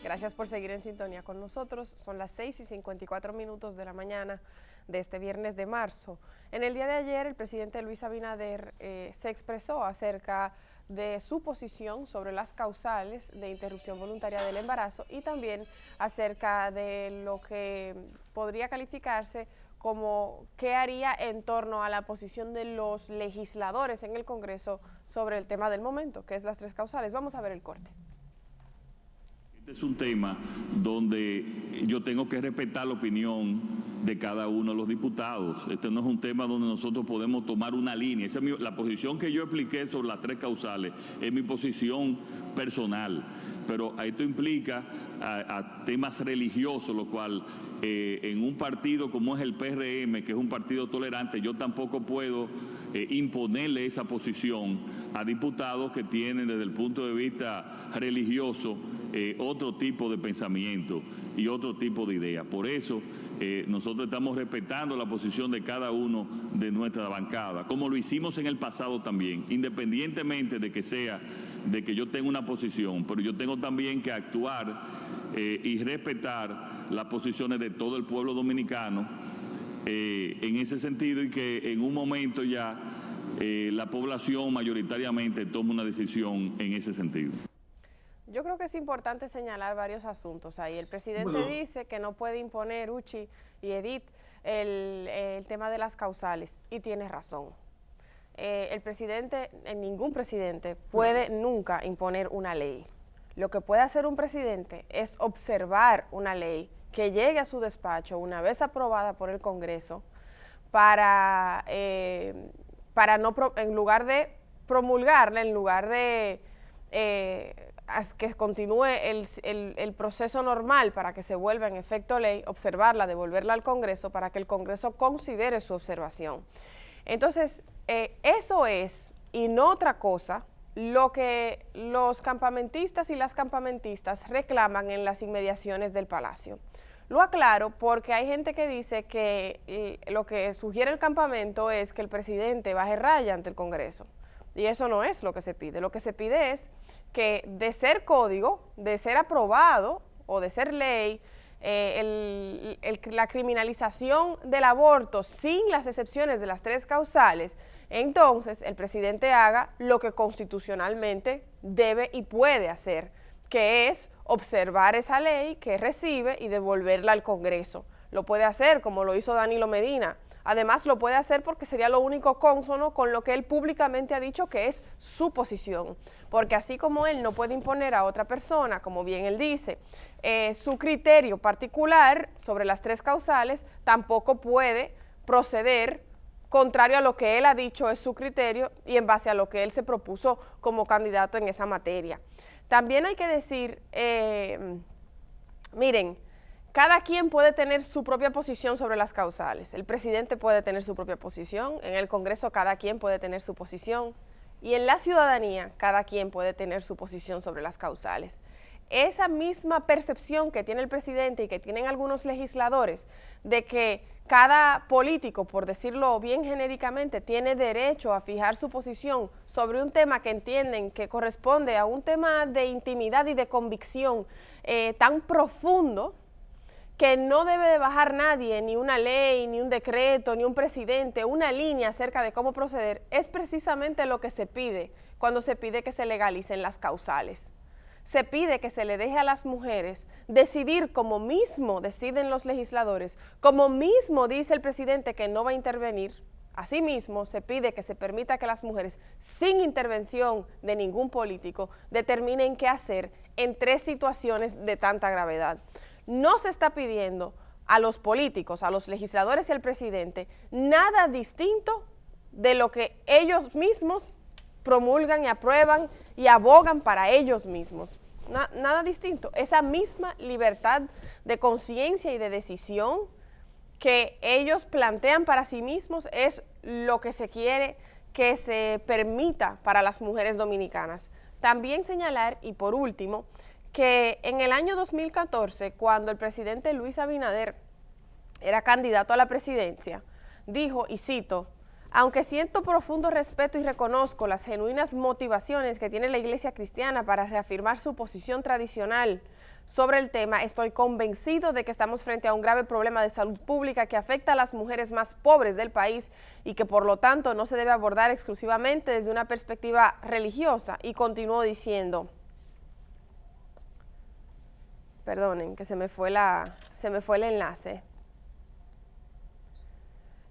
Gracias por seguir en sintonía con nosotros. Son las 6:54 de la mañana de este viernes de marzo. En el día de ayer, el presidente Luis Abinader se expresó acerca de su posición sobre las causales de interrupción voluntaria del embarazo y también acerca de lo que podría calificarse como qué haría en torno a la posición de los legisladores en el Congreso sobre el tema del momento, que es las 3 causales. Vamos a ver el corte. Este es un tema donde yo tengo que respetar la opinión de cada uno de los diputados. Este no es un tema donde nosotros podemos tomar una línea. Esa es la posición que yo expliqué sobre las 3 causales, es mi posición personal. Pero esto implica a temas religiosos, lo cual en un partido como es el PRM, que es un partido tolerante, yo tampoco puedo imponerle esa posición a diputados que tienen desde el punto de vista religioso otro tipo de pensamiento y otro tipo de ideas. Por eso nosotros estamos respetando la posición de cada uno de nuestra bancada, como lo hicimos en el pasado también, independientemente de que yo tenga una posición, pero yo tengo también que actuar y respetar las posiciones de todo el pueblo dominicano en ese sentido, y que en un momento ya la población mayoritariamente toma una decisión en ese sentido. Yo creo que es importante señalar varios asuntos ahí. El presidente dice que no puede imponer, Uchi y Edith, el tema de las causales, y tiene razón. El presidente, ningún presidente puede nunca imponer una ley. Lo que puede hacer un presidente es observar una ley que llegue a su despacho una vez aprobada por el Congreso para no, en lugar de promulgarla, en lugar de que continúe el proceso normal para que se vuelva en efecto ley, observarla, devolverla al Congreso para que el Congreso considere su observación. Entonces, eso es, y no otra cosa, lo que los campamentistas y las campamentistas reclaman en las inmediaciones del Palacio. Lo aclaro porque hay gente que dice que lo que sugiere el campamento es que el presidente baje raya ante el Congreso. Y eso no es lo que se pide. Lo que se pide es que de ser código, de ser aprobado o de ser ley, la criminalización del aborto sin las excepciones de las 3 causales, entonces el presidente haga lo que constitucionalmente debe y puede hacer, que es observar esa ley que recibe y devolverla al Congreso. Lo puede hacer como lo hizo Danilo Medina. Además lo puede hacer porque sería lo único cónsono con lo que él públicamente ha dicho que es su posición, porque así como él no puede imponer a otra persona, como bien él dice, su criterio particular sobre las 3 causales, tampoco puede proceder contrario a lo que él ha dicho es su criterio y en base a lo que él se propuso como candidato en esa materia. También hay que decir, miren, cada quien puede tener su propia posición sobre las causales. El presidente puede tener su propia posición, en el Congreso cada quien puede tener su posición y en la ciudadanía cada quien puede tener su posición sobre las causales. Esa misma percepción que tiene el presidente y que tienen algunos legisladores de que cada político, por decirlo bien genéricamente, tiene derecho a fijar su posición sobre un tema que entienden que corresponde a un tema de intimidad y de convicción tan profundo, que no debe de bajar nadie, ni una ley, ni un decreto, ni un presidente, una línea acerca de cómo proceder, es precisamente lo que se pide cuando se pide que se legalicen las causales. Se pide que se le deje a las mujeres decidir como mismo deciden los legisladores, como mismo dice el presidente que no va a intervenir. Asimismo, se pide que se permita que las mujeres, sin intervención de ningún político, determinen qué hacer en 3 situaciones de tanta gravedad. No se está pidiendo a los políticos, a los legisladores y al presidente nada distinto de lo que ellos mismos promulgan y aprueban y abogan para ellos mismos. Nada distinto. Esa misma libertad de conciencia y de decisión que ellos plantean para sí mismos es lo que se quiere que se permita para las mujeres dominicanas. También señalar, y por último, que en el año 2014, cuando el presidente Luis Abinader era candidato a la presidencia, dijo, y cito, Aunque siento profundo respeto y reconozco las genuinas motivaciones que tiene la Iglesia cristiana para reafirmar su posición tradicional sobre el tema, estoy convencido de que estamos frente a un grave problema de salud pública que afecta a las mujeres más pobres del país y que por lo tanto no se debe abordar exclusivamente desde una perspectiva religiosa. Y continuó diciendo, perdonen que se me fue el enlace.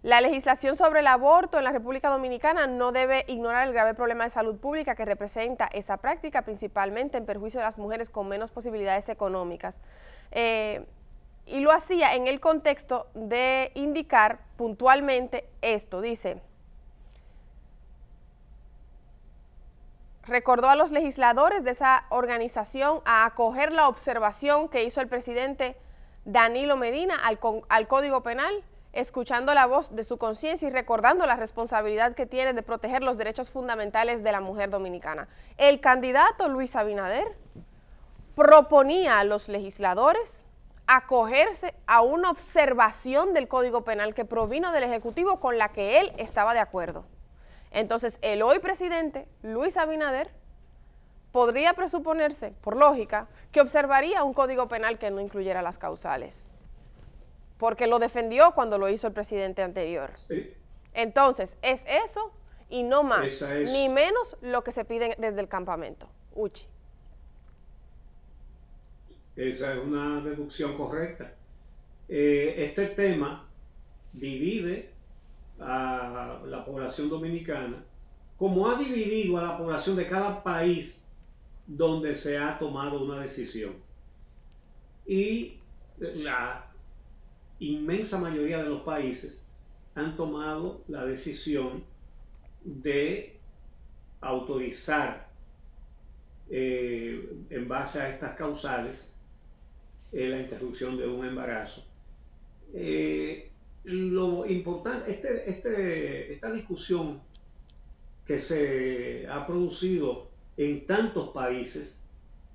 La legislación sobre el aborto en la República Dominicana no debe ignorar el grave problema de salud pública que representa esa práctica, principalmente en perjuicio de las mujeres con menos posibilidades económicas. Y lo hacía en el contexto de indicar puntualmente esto. Dice, recordó a los legisladores de esa organización a acoger la observación que hizo el presidente Danilo Medina al Código Penal, escuchando la voz de su conciencia y recordando la responsabilidad que tiene de proteger los derechos fundamentales de la mujer dominicana. El candidato Luis Abinader proponía a los legisladores acogerse a una observación del Código Penal que provino del Ejecutivo con la que él estaba de acuerdo. Entonces, el hoy presidente Luis Abinader podría presuponerse, por lógica, que observaría un Código Penal que no incluyera las causales, porque lo defendió cuando lo hizo el presidente anterior. Entonces, es eso y no más, ni menos lo que se pide desde el campamento. Uchi. Esa es una deducción correcta. Este tema divide a la población dominicana, como ha dividido a la población de cada país donde se ha tomado una decisión. Y la inmensa mayoría de los países han tomado la decisión de autorizar en base a estas causales la interrupción de un embarazo. Lo importante, esta discusión que se ha producido en tantos países,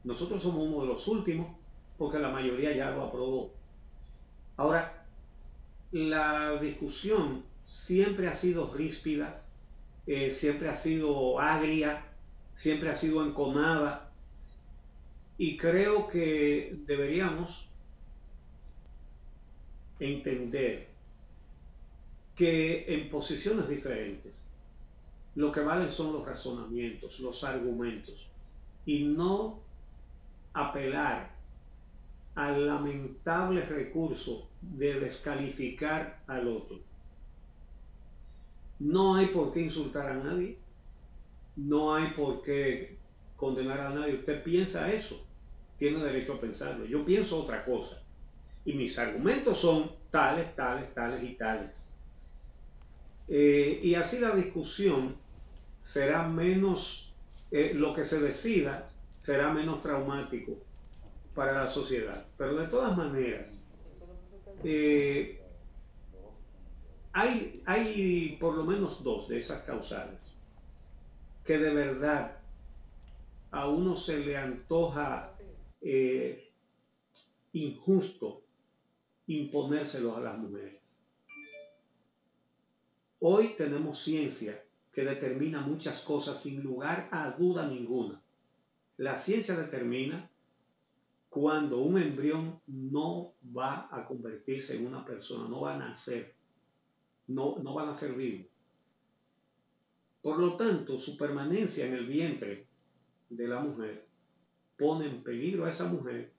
nosotros somos uno de los últimos porque la mayoría ya lo aprobó. Ahora, la discusión siempre ha sido ríspida, siempre ha sido agria, siempre ha sido enconada, y creo que deberíamos entender que en posiciones diferentes lo que valen son los razonamientos, los argumentos, y no apelar al lamentable recurso de descalificar al otro. No hay por qué insultar a nadie, no hay por qué condenar a nadie. Usted piensa eso, tiene derecho a pensarlo. Yo pienso otra cosa, y mis argumentos son tales, tales, tales y tales. Y así la discusión será menos, lo que se decida será menos traumático para la sociedad. Pero de todas maneras, hay por lo menos dos de esas causales que de verdad a uno se le antoja injusto imponérselos a las mujeres. Hoy tenemos ciencia que determina muchas cosas sin lugar a duda ninguna. La ciencia determina cuando un embrión no va a convertirse en una persona, no va a nacer, no va a nacer vivo. Por lo tanto, su permanencia en el vientre de la mujer pone en peligro a esa mujer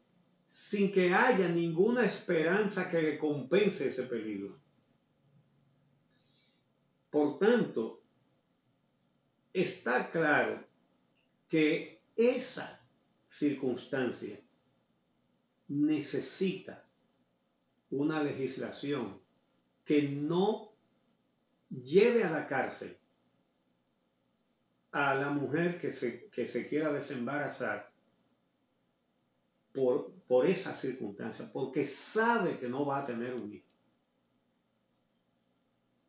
sin que haya ninguna esperanza que le compense ese peligro. Por tanto, está claro que esa circunstancia necesita una legislación que no lleve a la cárcel a la mujer que se quiera desembarazar por esa circunstancia, porque sabe que no va a tener un hijo.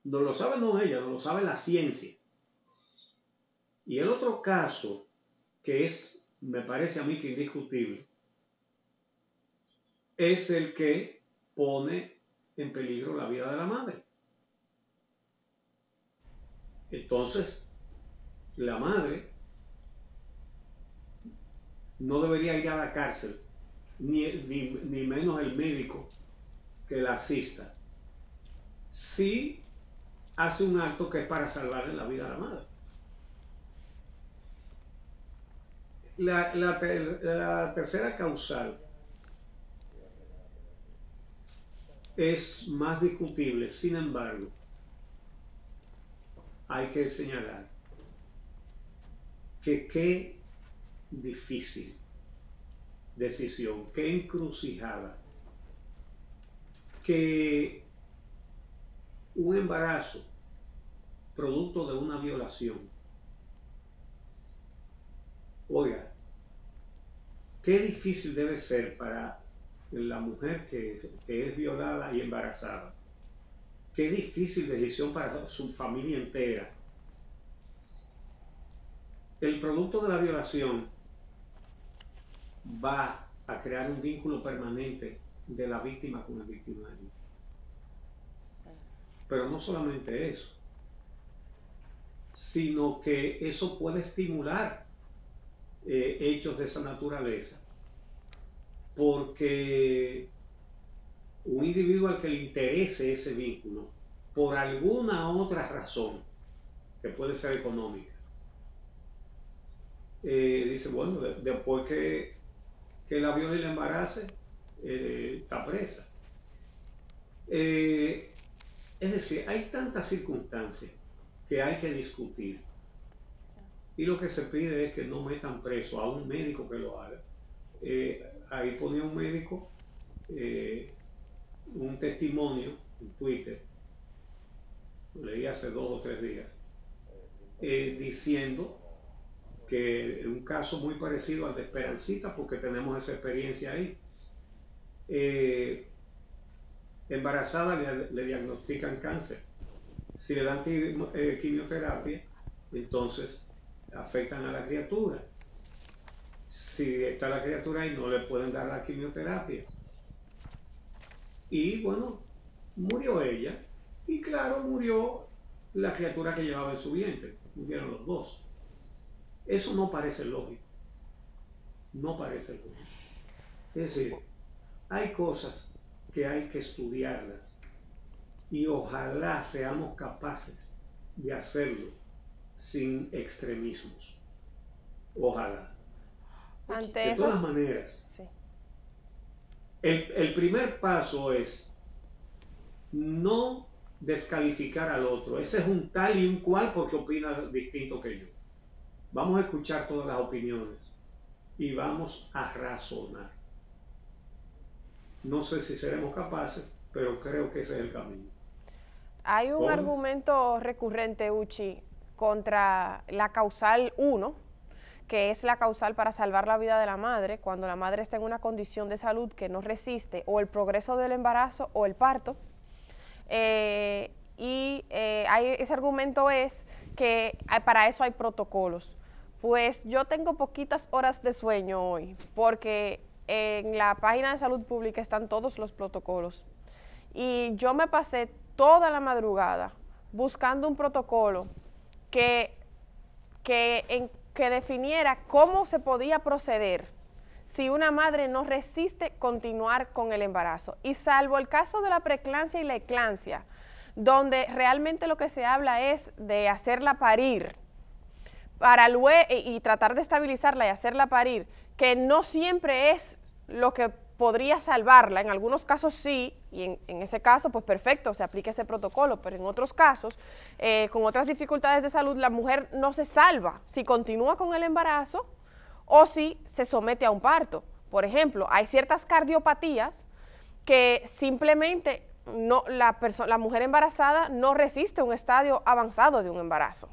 No lo sabe no ella, no lo sabe la ciencia. Y el otro caso, que es, me parece a mí que indiscutible, es el que pone en peligro la vida de la madre. Entonces, la madre no debería ir a la cárcel ni menos el médico que la asista, si hace un acto que es para salvarle la vida a la madre. La tercera causal es más discutible, sin embargo, hay que señalar que qué difícil decisión, qué encrucijada, que un embarazo producto de una violación, oiga, qué difícil debe ser para la mujer que es violada y embarazada. Qué difícil decisión para su familia entera. El producto de la violación va a crear un vínculo permanente de la víctima con el victimario. Pero no solamente eso, sino que eso puede estimular hechos de esa naturaleza, porque un individuo al que le interese ese vínculo, por alguna otra razón, que puede ser económica, dice, bueno, después que la viola y la embarace, está presa. Es decir, hay tantas circunstancias que hay que discutir. Y lo que se pide es que no metan preso a un médico que lo haga. Ahí ponía un médico un testimonio en Twitter, lo leí hace 2 o 3 días, diciendo que un caso muy parecido al de Esperancita, porque tenemos esa experiencia ahí. Embarazada le diagnostican cáncer. Si le dan quimioterapia, entonces afectan a la criatura. Si está la criatura ahí, no le pueden dar la quimioterapia. Y bueno, murió ella. Y claro, murió la criatura que llevaba en su vientre. Murieron los dos. Eso no parece lógico. No parece lógico. Es decir, hay cosas que hay que estudiarlas. Y ojalá seamos capaces de hacerlo sin extremismos. Ojalá. De todas maneras, sí. El primer paso es no descalificar al otro. Ese es un tal y un cual porque opina distinto que yo. Vamos a escuchar todas las opiniones y vamos a razonar. No sé si seremos capaces, pero creo que ese es el camino. Hay un argumento recurrente, Uchi, contra la causal 1, que es la causal para salvar la vida de la madre, cuando la madre está en una condición de salud que no resiste o el progreso del embarazo o el parto. Ese argumento es que para eso hay protocolos. Pues yo tengo poquitas horas de sueño hoy, porque en la página de salud pública están todos los protocolos. Y yo me pasé toda la madrugada buscando un protocolo que definiera cómo se podía proceder si una madre no resiste continuar con el embarazo. Y salvo el caso de la preeclampsia y la eclampsia, donde realmente lo que se habla es de hacerla parir y tratar de estabilizarla y hacerla parir, que no siempre es lo que podría salvarla. En algunos casos sí, y en ese caso pues perfecto, se aplica ese protocolo, pero en otros casos, con otras dificultades de salud, la mujer no se salva si continúa con el embarazo o si se somete a un parto. Por ejemplo, hay ciertas cardiopatías que simplemente la mujer embarazada no resiste un estadio avanzado de un embarazo.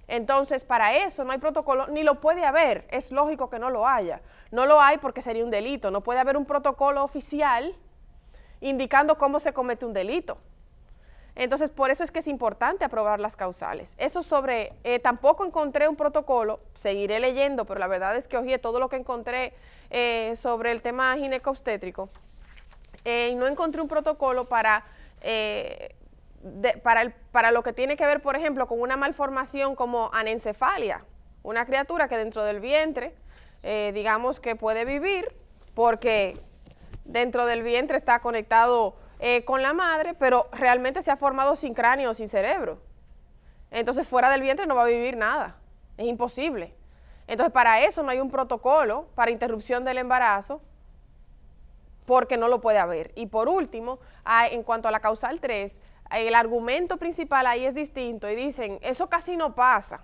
Entonces, para eso no hay protocolo, ni lo puede haber, es lógico que no lo haya. No lo hay porque sería un delito, no puede haber un protocolo oficial indicando cómo se comete un delito. Entonces, por eso es que es importante aprobar las causales. Eso tampoco encontré un protocolo, seguiré leyendo, pero la verdad es que ojeé todo lo que encontré sobre el tema ginecobstétrico. No encontré un protocolo para lo que tiene que ver, por ejemplo, con una malformación como anencefalia, una criatura que dentro del vientre, digamos que puede vivir porque dentro del vientre está conectado con la madre, pero realmente se ha formado sin cráneo, sin cerebro. Entonces fuera del vientre no va a vivir nada, es imposible. Entonces para eso no hay un protocolo para interrupción del embarazo, porque no lo puede haber. Y por último, en cuanto a la causal 3, el argumento principal ahí es distinto y dicen, eso casi no pasa.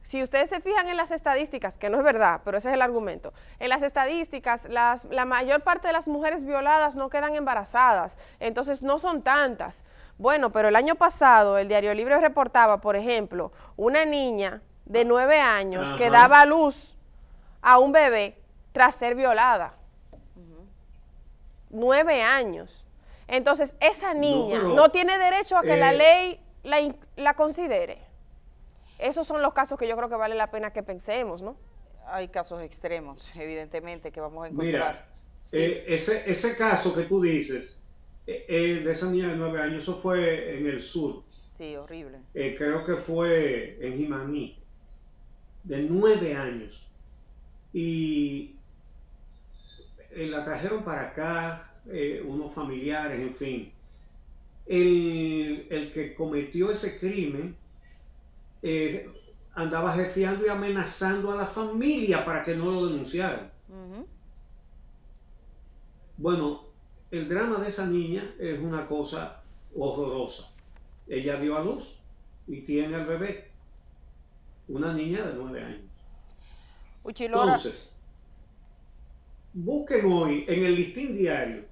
Si ustedes se fijan en las estadísticas, que no es verdad, pero ese es el argumento, en las estadísticas la mayor parte de las mujeres violadas no quedan embarazadas, entonces no son tantas. Bueno, pero el año pasado el Diario Libre reportaba, por ejemplo, una niña de 9 años que daba a luz a un bebé tras ser violada. 9 años. Entonces esa niña no tiene derecho a que la ley la considere. Esos son los casos que yo creo que vale la pena que pensemos, ¿no? Hay casos extremos, evidentemente, que vamos a encontrar. Mira, ese caso que tú dices, de esa niña de 9 años, eso fue en el sur. Sí, horrible. Creo que fue en Jimaní, de 9 años. Y la trajeron para acá, unos familiares, en fin. El que cometió ese crimen andaba jefiando y amenazando a la familia para que no lo denunciaran. Bueno, el drama de esa niña es una cosa horrorosa. Ella dio a luz y tiene al bebé, una niña de 9 años. Uchilora. Entonces, busquen hoy en el Listín Diario,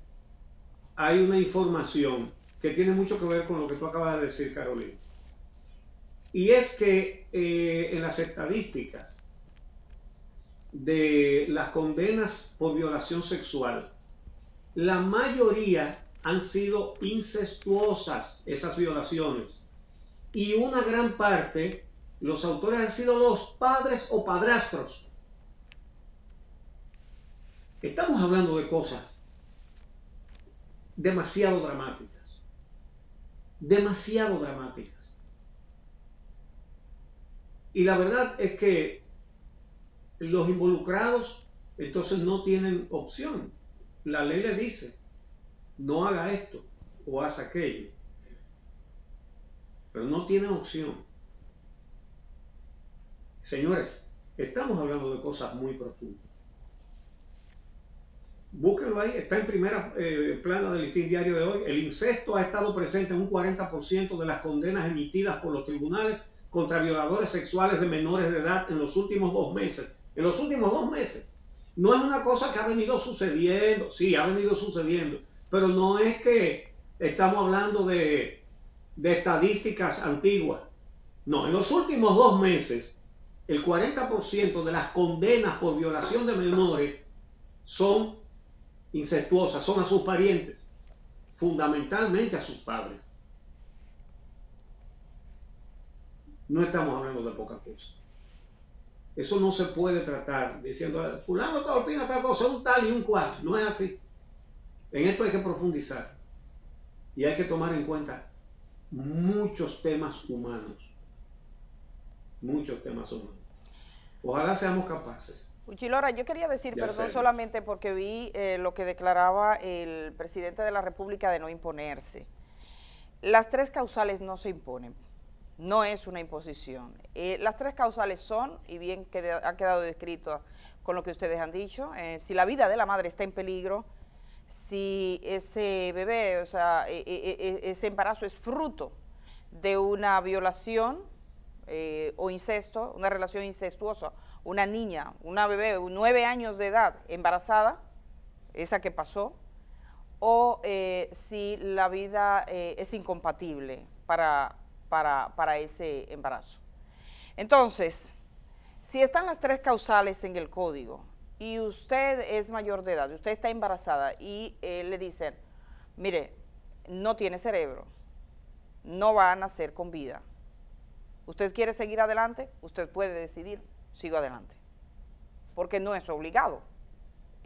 hay una información que tiene mucho que ver con lo que tú acabas de decir, Carolina. Y es que en las estadísticas de las condenas por violación sexual, la mayoría han sido incestuosas, esas violaciones. Y una gran parte, los autores han sido los padres o padrastros. Estamos hablando de cosas demasiado dramáticas. Demasiado dramáticas. Y la verdad es que los involucrados entonces no tienen opción. La ley le dice, no haga esto o haz aquello. Pero no tienen opción. Señores, estamos hablando de cosas muy profundas. Búsquenlo ahí, está en primera plana del Listín Diario de hoy. El incesto ha estado presente en un 40% de las condenas emitidas por los tribunales contra violadores sexuales de menores de edad en los últimos 2 meses. En los últimos 2 meses. No es una cosa que ha venido sucediendo, sí, ha venido sucediendo, pero no es que estamos hablando de estadísticas antiguas. No, en los últimos 2 meses, el 40% de las condenas por violación de menores son incestuosas, son a sus parientes, fundamentalmente a sus padres. No estamos hablando de poca cosa. Eso no se puede tratar diciendo, fulano tal opina tal cosa, un tal y un cual. No es así. En esto hay que profundizar. Y hay que tomar en cuenta muchos temas humanos. Muchos temas humanos. Ojalá seamos capaces. Uchilora, yo quería decir, perdón, solamente porque vi lo que declaraba el presidente de la República de no imponerse. Las 3 causales no se imponen. No es una imposición. Las 3 causales son, y bien que ha quedado descrito con lo que ustedes han dicho, si la vida de la madre está en peligro, si ese bebé, o sea, ese embarazo es fruto de una violación o incesto, una relación incestuosa, una niña, una bebé, 9 años de edad embarazada, esa que pasó, o si la vida es incompatible para ese embarazo. Entonces, si están las 3 causales en el código y usted es mayor de edad, usted está embarazada y le dicen, mire, no tiene cerebro, no va a nacer con vida, ¿usted quiere seguir adelante? Usted puede decidir, sigo adelante, porque no es obligado.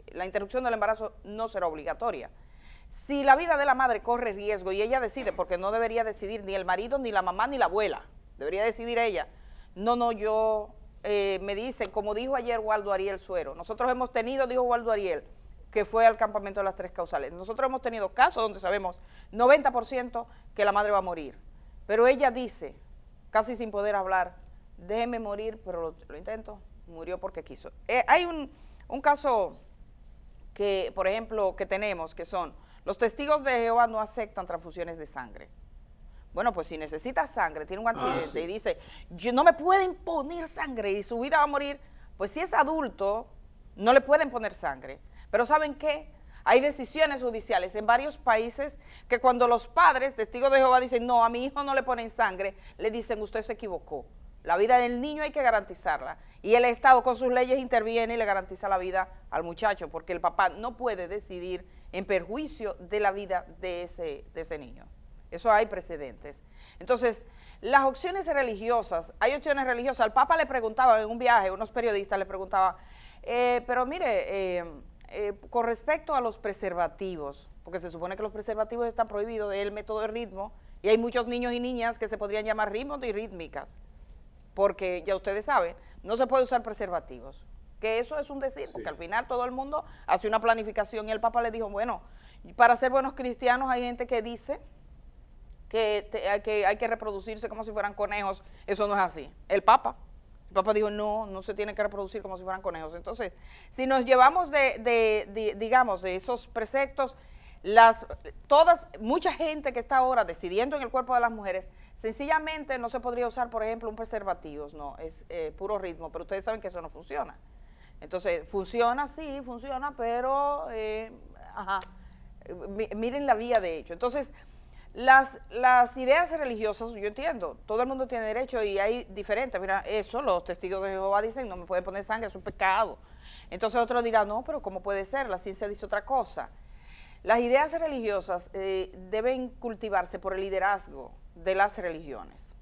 La interrupción del embarazo no será obligatoria. Si la vida de la madre corre riesgo y ella decide, porque no debería decidir ni el marido, ni la mamá, ni la abuela, debería decidir ella, no, yo, me dicen, como dijo ayer Waldo Ariel Suero, nosotros hemos tenido, dijo Waldo Ariel, que fue al campamento de las 3 causales. Nosotros hemos tenido casos donde sabemos 90% que la madre va a morir, pero ella dice, casi sin poder hablar, déjeme morir, pero lo intento, murió porque quiso. Hay un caso que, por ejemplo, que tenemos, que son, los testigos de Jehová no aceptan transfusiones de sangre. Bueno, pues si necesita sangre, tiene un accidente y dice, yo no me pueden poner sangre y su vida va a morir, pues si es adulto, no le pueden poner sangre. Pero ¿saben qué? Hay decisiones judiciales en varios países que cuando los padres, testigos de Jehová, dicen, no, a mi hijo no le ponen sangre, le dicen, usted se equivocó. La vida del niño hay que garantizarla. Y el Estado con sus leyes interviene y le garantiza la vida al muchacho, porque el papá no puede decidir en perjuicio de la vida de ese niño. Eso hay precedentes. Entonces, las opciones religiosas, hay opciones religiosas. Al Papa le preguntaban en un viaje, unos periodistas le preguntaban, pero mire, con respecto a los preservativos, porque se supone que los preservativos están prohibidos, es el método de ritmo, y hay muchos niños y niñas que se podrían llamar ritmos y rítmicas, porque ya ustedes saben, no se puede usar preservativos, que eso es un decir, porque al final todo el mundo hace una planificación y el Papa le dijo, bueno, para ser buenos cristianos hay gente que dice que hay que reproducirse como si fueran conejos, eso no es así. El Papa dijo, no se tiene que reproducir como si fueran conejos. Entonces, si nos llevamos digamos, de esos preceptos, mucha gente que está ahora decidiendo en el cuerpo de las mujeres, sencillamente no se podría usar, por ejemplo, un preservativo, no, es puro ritmo, pero ustedes saben que eso no funciona. Entonces, funciona, sí, funciona, pero, miren la vía de hecho. Entonces, las ideas religiosas, yo entiendo, todo el mundo tiene derecho y hay diferentes, mira, eso, los testigos de Jehová dicen, no me pueden poner sangre, es un pecado. Entonces otros dirán, no, pero ¿cómo puede ser? La ciencia dice otra cosa. Las ideas religiosas deben cultivarse por el liderazgo de las religiones.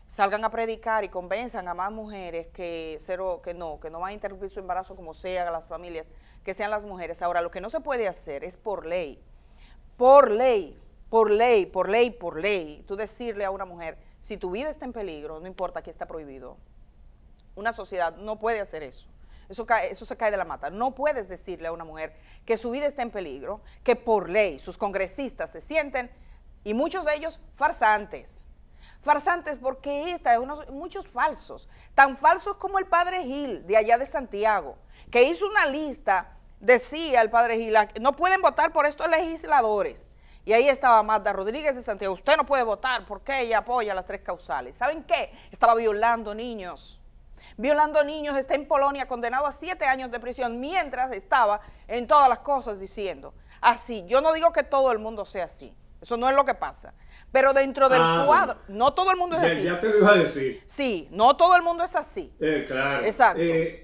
Salgan a predicar y convenzan a más mujeres que no van a interrumpir su embarazo como sea, a las familias, que sean las mujeres. Ahora, lo que no se puede hacer es por ley, tú decirle a una mujer, si tu vida está en peligro, no importa, aquí está prohibido. Una sociedad no puede hacer eso. Eso se cae de la mata. No puedes decirle a una mujer que su vida está en peligro, que por ley sus congresistas se sienten, y muchos de ellos farsantes. Farsantes porque muchos falsos, tan falsos como el padre Gil, de allá de Santiago, que hizo una lista, decía el padre Gil, no pueden votar por estos legisladores. Y ahí estaba Magda Rodríguez de Santiago, usted no puede votar porque ella apoya las 3 causales. ¿Saben qué? Estaba violando niños. Está en Polonia condenado a 7 años de prisión, mientras estaba en todas las cosas diciendo, así, yo no digo que todo el mundo sea así, eso no es lo que pasa, pero dentro del cuadro, no todo el mundo es así. Ya te lo iba a decir. Sí, no todo el mundo es así. Claro. Exacto.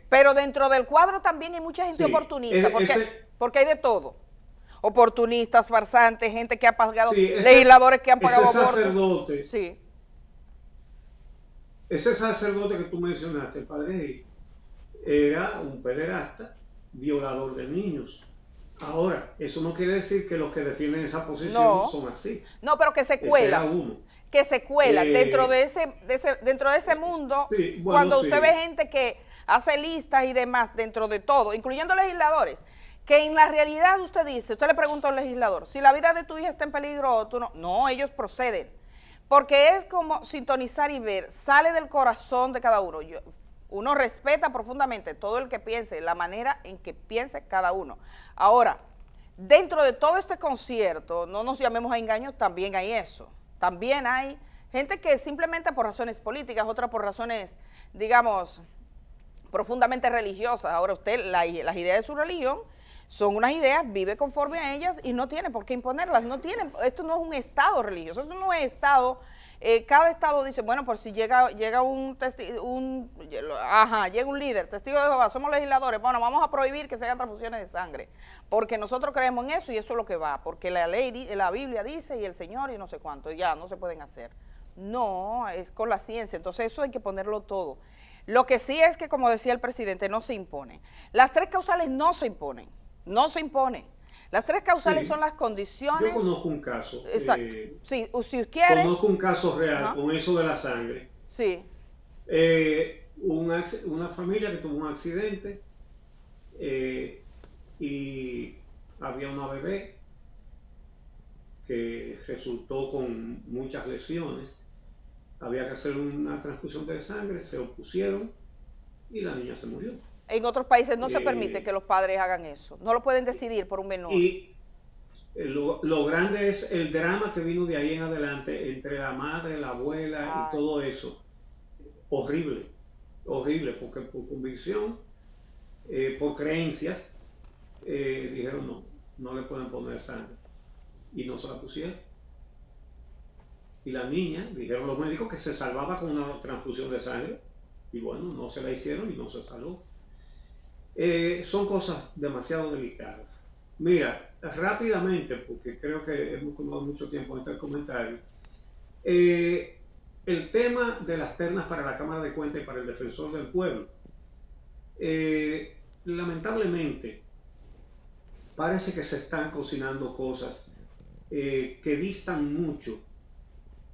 Pero dentro del cuadro también hay mucha gente oportunista, porque hay de todo. Oportunistas, farsantes, gente que ha pagado, legisladores que han pagado sacerdote, sí. Ese sacerdote que tú mencionaste, el padre Gil, era un pederasta, violador de niños. Ahora, eso no quiere decir que los que defienden esa posición son así. No, pero que se cuela. Que se cuela dentro de ese mundo, sí, cuando usted ve gente que hace listas y demás dentro de todo, incluyendo legisladores, que en la realidad usted le pregunta al legislador, si la vida de tu hija está en peligro, tú no, ellos proceden, porque es como sintonizar y ver, sale del corazón de cada uno. Uno respeta profundamente todo el que piense, la manera en que piense cada uno. Ahora, dentro de todo este concierto, no nos llamemos a engaños, también hay eso, también hay gente que simplemente por razones políticas, otra por razones, digamos, profundamente religiosas. Ahora usted, las ideas de su religión son unas ideas, vive conforme a ellas y no tiene por qué imponerlas, esto no es un estado religioso, esto no es estado, cada estado dice, bueno, por si llega un líder, testigo de Jehová, somos legisladores, bueno, vamos a prohibir que se hagan transfusiones de sangre, porque nosotros creemos en eso y eso es lo que va, porque la Biblia dice y el Señor y no sé cuánto, ya no se pueden hacer. No, es con la ciencia, entonces eso hay que ponerlo todo. Lo que sí es que, como decía el presidente, no se impone. Las 3 causales no se imponen. No se impone. Las 3 causales son las condiciones. Yo conozco un caso. Exacto. Sí, si quiere. Conozco un caso real con eso de la sangre. Sí. Una familia que tuvo un accidente, y había una bebé que resultó con muchas lesiones. Había que hacer una transfusión de sangre, se opusieron y la niña se murió. En otros países no se permite que los padres hagan eso, no lo pueden decidir por un menor. Y lo grande es el drama que vino de ahí en adelante entre la madre, la abuela y todo eso. Horrible, horrible, porque por convicción, por creencias, dijeron no le pueden poner sangre. Y no se la pusieron. Y la niña, dijeron los médicos que se salvaba con una transfusión de sangre. Y bueno, no se la hicieron y no se salvó. Son cosas demasiado delicadas. Mira, rápidamente, porque creo que hemos tomado mucho tiempo en este comentario, el tema de las ternas para la Cámara de Cuentas y para el Defensor del Pueblo, lamentablemente, parece que se están cocinando cosas que distan mucho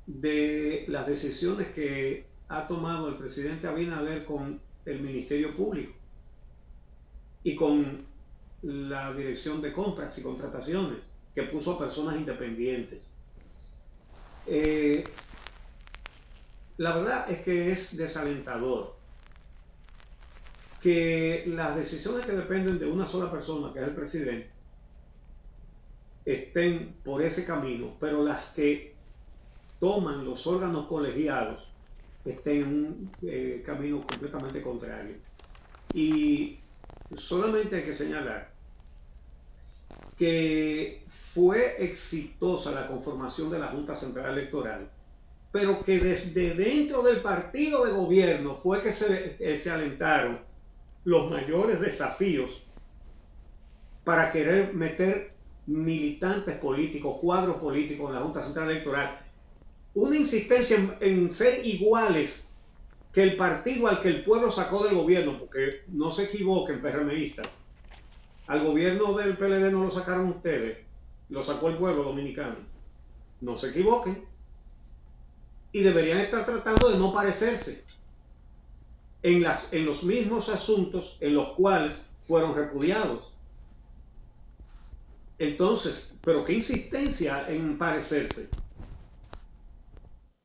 de las decisiones que ha tomado el presidente Abinader con el Ministerio Público y con la Dirección de Compras y Contrataciones, que puso a personas independientes. La verdad es que es desalentador que las decisiones que dependen de una sola persona, que es el presidente, estén por ese camino, pero las que toman los órganos colegiados estén en un camino completamente contrario. Y solamente hay que señalar que fue exitosa la conformación de la Junta Central Electoral, pero que desde dentro del partido de gobierno fue que se alentaron los mayores desafíos para querer meter militantes políticos, cuadros políticos en la Junta Central Electoral. Una insistencia en ser iguales que el partido al que el pueblo sacó del gobierno, porque no se equivoquen, PRMistas, al gobierno del PLD no lo sacaron ustedes, lo sacó el pueblo dominicano. No se equivoquen. Y deberían estar tratando de no parecerse en los mismos asuntos en los cuales fueron repudiados. Entonces, pero qué insistencia en parecerse.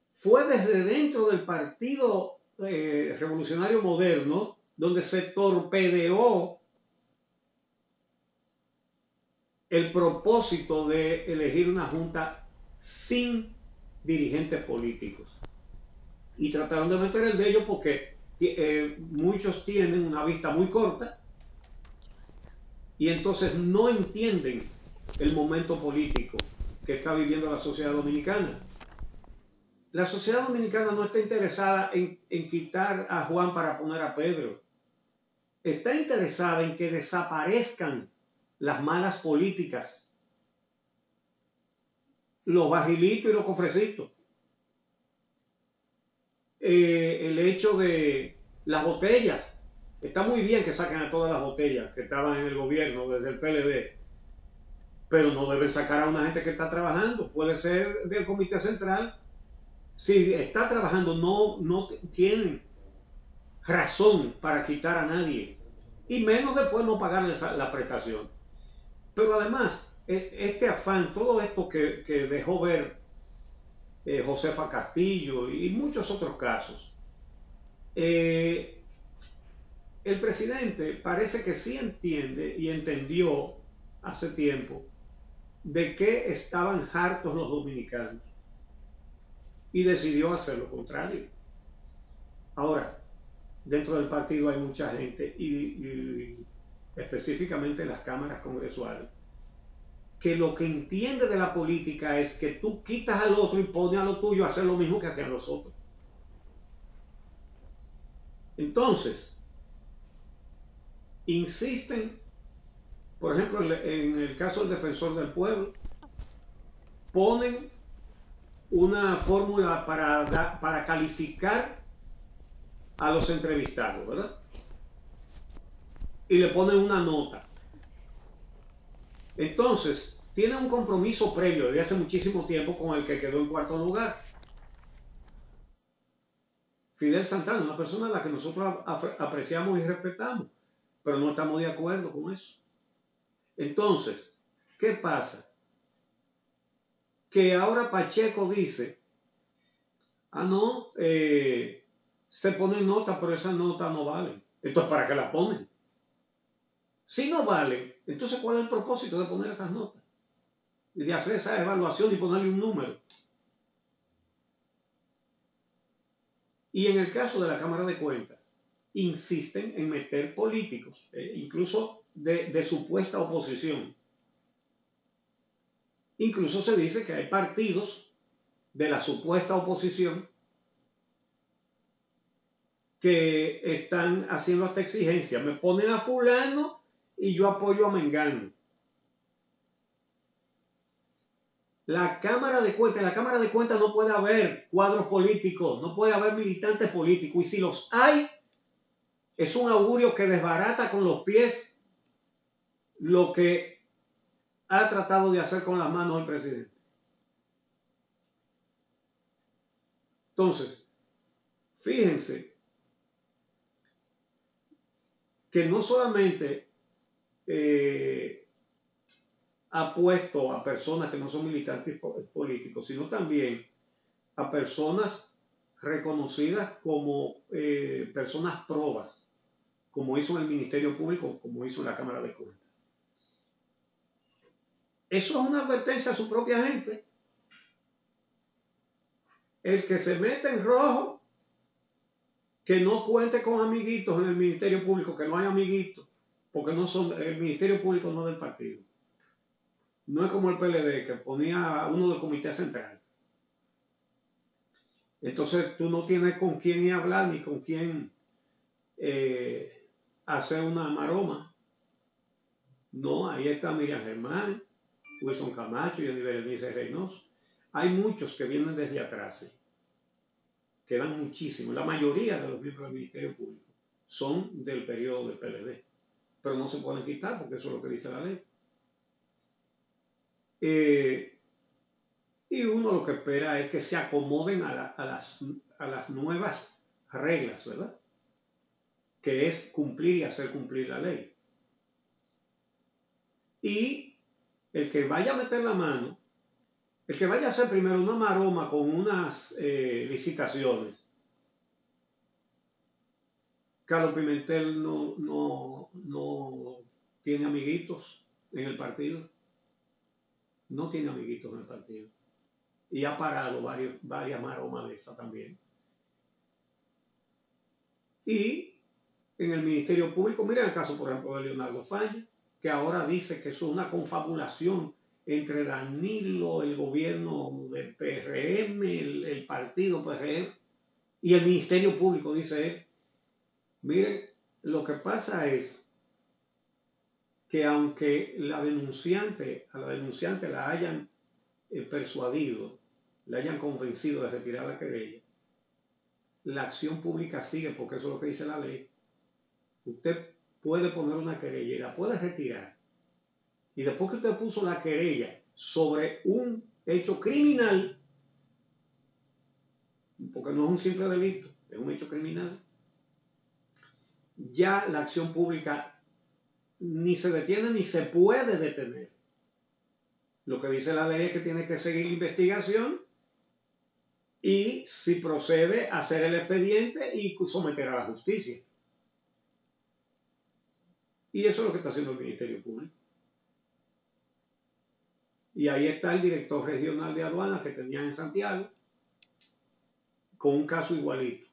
Fue desde dentro del Partido Revolucionario Moderno donde se torpedeó el propósito de elegir una junta sin dirigentes políticos. Y trataron de meter el de ellos porque muchos tienen una vista muy corta y entonces no entienden el momento político que está viviendo la sociedad dominicana. La sociedad dominicana no está interesada en quitar a Juan para poner a Pedro. Está interesada en que desaparezcan las malas políticas, los barrilitos y los cofrecitos. El hecho de las botellas. Está muy bien que saquen a todas las botellas que estaban en el gobierno desde el PLD, pero no deben sacar a una gente que está trabajando. Puede ser del Comité Central. Si está trabajando, no tienen razón para quitar a nadie, y menos después no pagarles la prestación. Pero además, este afán, todo esto que dejó ver Josefa Castillo y muchos otros casos, el presidente parece que sí entiende y entendió hace tiempo de qué estaban hartos los dominicanos y decidió hacer lo contrario. Ahora, dentro del partido hay mucha gente y específicamente en las cámaras congresuales, que lo que entiende de la política es que tú quitas al otro y pones a lo tuyo a hacer lo mismo que hacían los otros. Entonces, insisten, por ejemplo, en el caso del Defensor del Pueblo, ponen una fórmula para calificar a los entrevistados, ¿verdad? Y le ponen una nota. Entonces, tiene un compromiso previo desde hace muchísimo tiempo con el que quedó en cuarto lugar. Fidel Santana, una persona a la que nosotros apreciamos y respetamos, pero no estamos de acuerdo con eso. Entonces, ¿qué pasa? Que ahora Pacheco dice, no, se ponen notas, pero esas notas no valen. Entonces, ¿para qué las ponen? Si no valen, entonces ¿cuál es el propósito de poner esas notas? Y de hacer esa evaluación y ponerle un número. Y en el caso de la Cámara de Cuentas, insisten en meter políticos, incluso de supuesta oposición. Incluso se dice que hay partidos de la supuesta oposición que están haciendo esta exigencia. Me ponen a fulano y yo apoyo a mengano. En la Cámara de Cuentas no puede haber cuadros políticos, no puede haber militantes políticos. Y si los hay, es un augurio que desbarata con los pies lo que ha tratado de hacer con las manos el presidente. Entonces, fíjense que no solamente ha puesto a personas que no son militantes políticos, sino también a personas reconocidas como personas probas, como hizo en el Ministerio Público, como hizo en la Cámara de Cuentas. Eso es una advertencia a su propia gente. El que se mete en rojo, que no cuente con amiguitos en el Ministerio Público, que no hay amiguitos, porque no son, el Ministerio Público no es del partido. No es como el PLD, que ponía a uno del Comité Central. Entonces tú no tienes con quién ir a hablar ni con quién hacer una maroma. No, ahí está Miriam Germán, Wilson Camacho y Berenice Reynoso. Hay muchos que vienen desde atrás, ¿sí? Quedan muchísimos. La mayoría de los miembros del Ministerio Público son del periodo del PLD, pero no se pueden quitar porque eso es lo que dice la ley. Y uno lo que espera es que se acomoden a las nuevas reglas, ¿verdad? Que es cumplir y hacer cumplir la ley. Y el que vaya a meter la mano, el que vaya a hacer primero una maroma con unas licitaciones, Carlos Pimentel no tiene amiguitos en el partido. No tiene amiguitos en el partido. Y ha parado varias maromas de esa también. Y en el Ministerio Público, miren el caso, por ejemplo, de Leonardo Falla, que ahora dice que eso es una confabulación entre Danilo, el gobierno del PRM, el partido PRM, y el Ministerio Público, dice él. Miren, lo que pasa es que aunque a la denunciante la hayan persuadido, la hayan convencido de retirar la querella, la acción pública sigue, porque eso es lo que dice la ley. Usted puede poner una querella y la puede retirar. Y después que usted puso la querella sobre un hecho criminal, porque no es un simple delito, es un hecho criminal, ya la acción pública ni se detiene ni se puede detener. Lo que dice la ley es que tiene que seguir la investigación y, si procede, hacer el expediente y someter a la justicia. Y eso es lo que está haciendo el Ministerio Público. Y ahí está el director regional de aduanas que tenían en Santiago, con un caso igualito,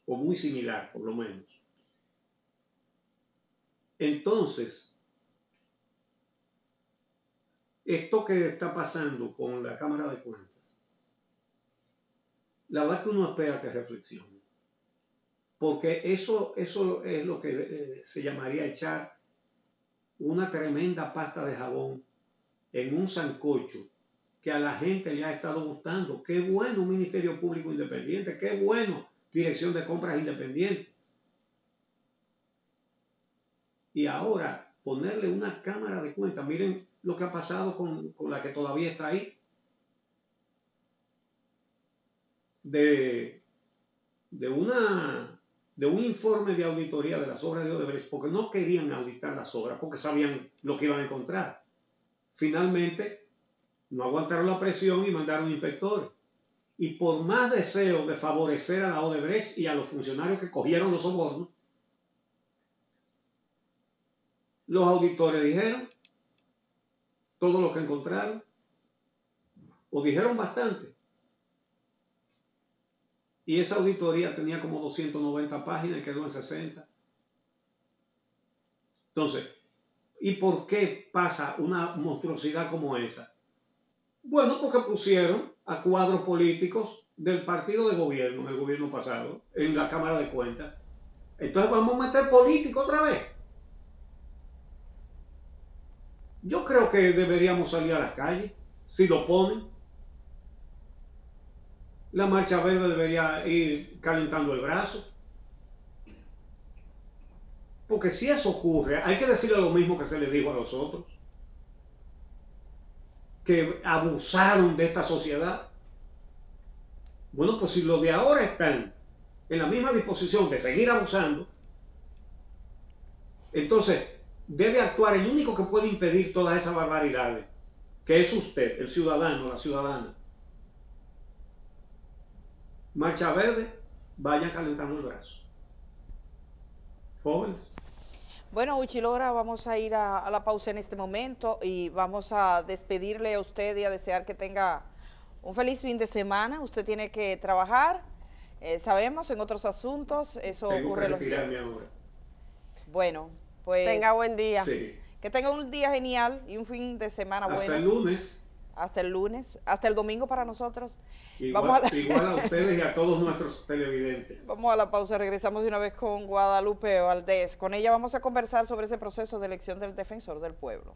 o muy similar, por lo menos. Entonces, esto que está pasando con la Cámara de Cuentas, la verdad que uno espera que reflexione, porque eso es lo que se llamaría echar una tremenda pasta de jabón en un sancocho que a la gente le ha estado gustando. Qué bueno un Ministerio Público independiente, qué bueno Dirección de Compras independiente. Y ahora ponerle una Cámara de Cuentas, miren lo que ha pasado con la que todavía está ahí, de un informe de auditoría de las obras de Odebrecht, porque no querían auditar las obras, porque sabían lo que iban a encontrar. Finalmente, no aguantaron la presión y mandaron inspectores. Y por más deseo de favorecer a la Odebrecht y a los funcionarios que cogieron los sobornos, los auditores dijeron todo lo que encontraron, o dijeron bastante. Y esa auditoría tenía como 290 páginas y quedó en 60. Entonces, ¿y por qué pasa una monstruosidad como esa? Bueno, porque pusieron a cuadros políticos del partido de gobierno, en el gobierno pasado, en la Cámara de Cuentas. Entonces vamos a meter político otra vez. Yo creo que deberíamos salir a las calles, si lo ponen. La Marcha Verde debería ir calentando el brazo. Porque si eso ocurre, hay que decirle lo mismo que se le dijo a los otros, que abusaron de esta sociedad. Bueno, pues si los de ahora están en la misma disposición de seguir abusando, entonces debe actuar el único que puede impedir todas esas barbaridades, que es usted, el ciudadano, la ciudadana. Marcha Verde, vayan calentando el brazo. Jóvenes. Bueno, Uchilora, vamos a ir a la pausa en este momento y vamos a despedirle a usted y a desear que tenga un feliz fin de semana. Usted tiene que trabajar, sabemos, en otros asuntos, eso Tengo ocurre que los días. retirarme ahora. Bueno, pues... Tenga buen día. Sí. Que tenga un día genial y un fin de semana bueno. Hasta el lunes. Hasta el lunes, hasta el domingo para nosotros. Igual a ustedes y a todos nuestros televidentes. Vamos a la pausa, regresamos de una vez con Guadalupe Valdés. Con ella vamos a conversar sobre ese proceso de elección del defensor del pueblo.